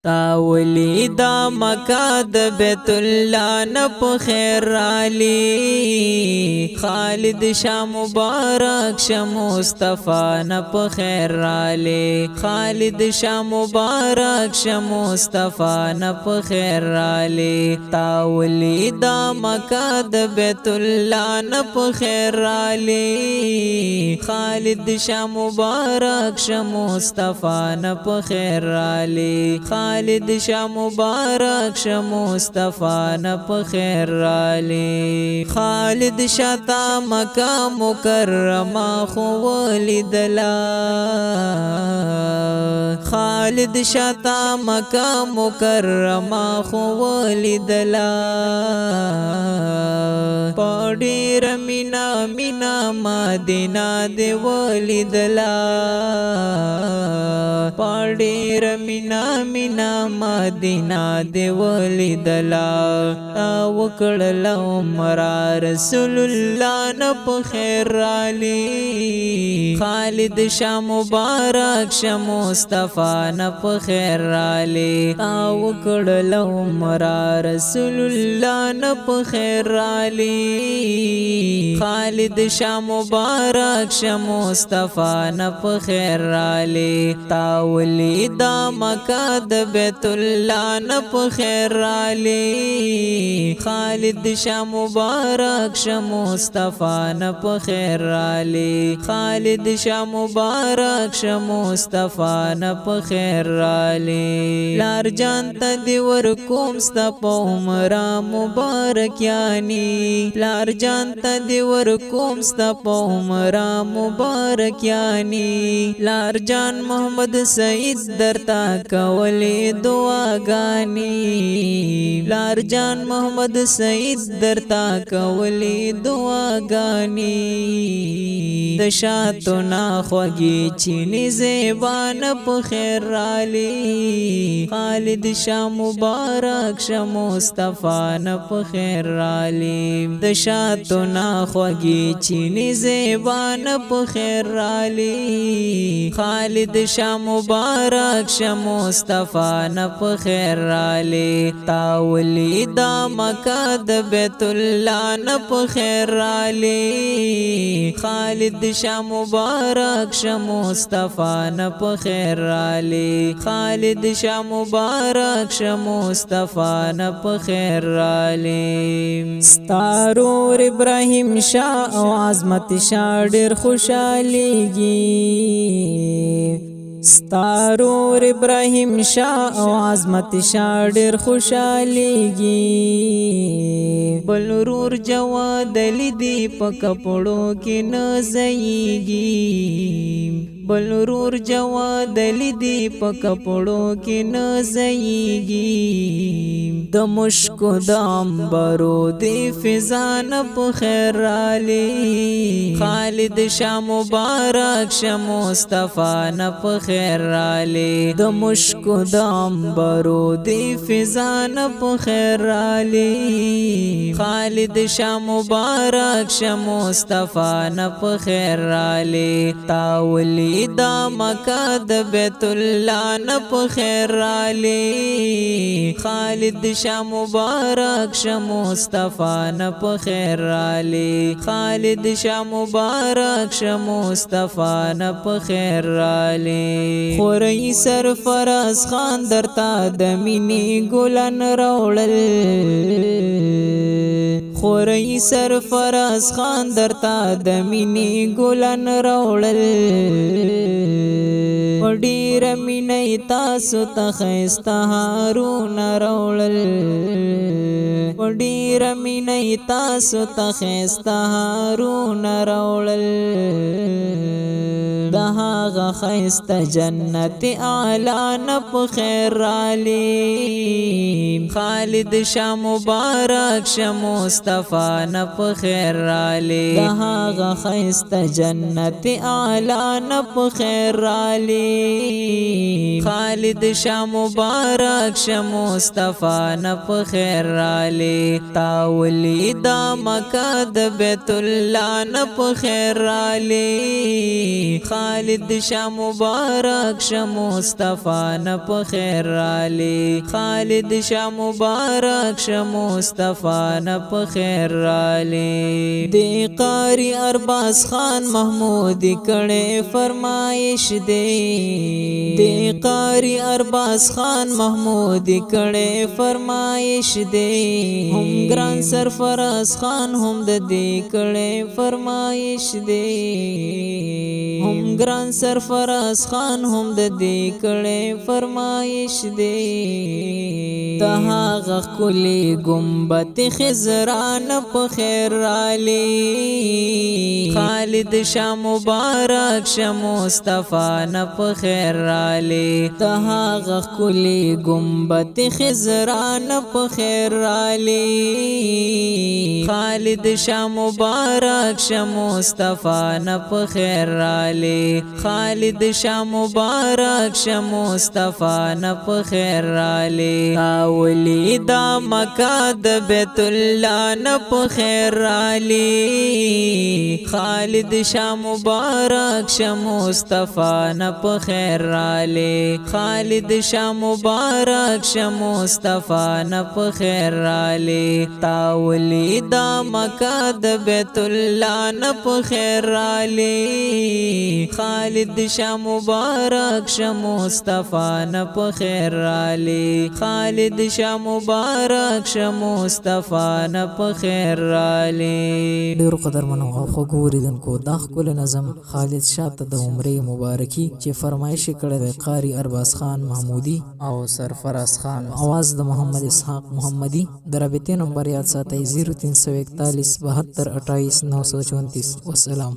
تاولی دا مکہ د بیت اللہ نپ خیر رالی خالد شاہ مبارک شاہ مصطفیٰ نپ خیر رالی خالد شاہ مبارک شاہ مصطفیٰ نپ خیر رالی تاولی دا مکہ د بیت اللہ نپ خیر رالی خالد شاہ مبارک شاہ مصطفیٰ نپ خیر رالی خالد شاہ مبارک شاہ مصطفیٰ نپ خیر رالی خالد شاہ تا مکہ مکرمہ خو ولیدلا خالد شاہ تا مکہ مکرمہ خو ولیدلا پاڑیر مینا مینا مدینہ دی ولیدلا پاڑیر مینا مینا مدینہ دی ولیدلا وکړل عمر رسول الله نپ خیر رالی خالد شاہ مبارک شاہ مصطفیٰ نپ خیر رالی وکړل عمر رسول الله نپ خیر رالی خالد شاہ مبارک شاہ مصطفیٰ نپ خیر رالی تاولی دا مکہ د بیت اللہ نپ خیر رالی خالد شاہ مبارک شاہ مصطفیٰ نپ خیر رالی خالد شاہ مبارک شاہ مصطفیٰ نپ خیر رالی لار جانتا دی ورکوم ستا پا عمرہ مبارک یانی لار جانتا دی ورکوم ستا پا عمرہ مبارک یانی لار جان محمد سعید درتا کولی دعاگانی لار جان محمد سعید درتا کولی دعاگانی دشاتو ناخوگی چینی زیبان پا خیر رالی خالد شاہ مبارک شاہ مصطفیٰ نپ خیر رالی دشاتو ناخوگی چینی زیبان پا خیر رالی خالد شاہ مبارک شاہ مصطفیٰ نپ خیر رالی تاولی دا مکہ د بیت اللہ نپ خیر رالی خالد شاہ مبارک شاہ مصطفیٰ نپ خیر رالی خالد شاہ مبارک شاہ مصطفیٰ نپ خیر رالی ستارور ابراہیم شاہ او عظمت شاہ ډیر خوشالیږي ستارور ابراہیم شاہ او عظمت شاہ ډیر خوشالیږي بلورور جواد لیدي په کپړو کې نازيږي بلورور جواد لیدي په کپړو کې نازيږي د مشکو د عنبرو دی فضان په خیر رالی خالد شاہ مبارک شاہ مصطفیٰ نپ خیر رالی د مشکو د عنبرو دی فضان په خیر رالی خالد شاہ مبارک شاہ مصطفیٰ نپ خیر رالی تاولی دا مکہ د بیت اللہ نپ خیر رالی خالد شاہ مبارک شاہ مصطفیٰ نپ خیر رالی خالد شاہ مبارک شاہ مصطفیٰ نپ خیر رالی خورئی سرفراز خان درتا د مینی ګلان راوړل خورئی سرفراز خان درتا د مینی ګلان راوړل ډیر مینې تاسو ته ښایسته هارونه راوړل ډیر مینې تاسو ته ښایسته هارونه راوړل د هغه ښایسته جنت اعلی نپ خیر رالی خالد شاہ مبارک شاہ مصطفیٰ نپ خیر رالی د هغه ښایسته جنت اعلی نپ خیر رالی خالد شاه مبارک شه مصطفی نه په خیر رالی تا ولیدا مکه د بیت الله نه په خیر رالی خالد شاه مبارک شه مصطفی نه په خیر رالی خالد شاه مبارک شه مصطفی نه په خیر رالی دی قاری ارباز خان محمودی کړه فرمایش دی قاری ارباز خان محمودی کړه فرمایش دی هم ګران سرفراز خان هم د دې کړه فرمایش دی هم ګران سرفراز خان هم د دې کړه فرمایش دی تهاغه کلی گنبد خزران په خیر رالی خالد شاه مبارک شه مصطفی نه په خیر رالی تهاغه کلی گنبد خزران په خیر رالی خالد شاه مبارک شه مصطفی نه په خیر رالی خالد شاه مبارک شه مصطفی نه په خیر رالی اولی دا مکه د بیت الله نه په خیر رالی خالد شاه مبارک شه مصطفی نه په خیر رالی خالد شاه مبارک شه مصطفی نه په خیر رالی تا ولیدا مکه د بیت الله نه په خیر رالی خالد شاه مبارک شه مصطفی نه په خیر رالی خالد شاه مبارک شه مصطفی نه په خیر رالی ډیرو قدرمنو او خوږو اوریدونکو دا ښکلی نظم خالد شاه ته د عمرې مبارکي چې فرمایش یې کړی دی قاری ارباز خان محمودي او سرفراز خان اواز د محمد اسحاق محمدي د رابطې نمبر یاد ساتئ 0341 72 28 934 والسلام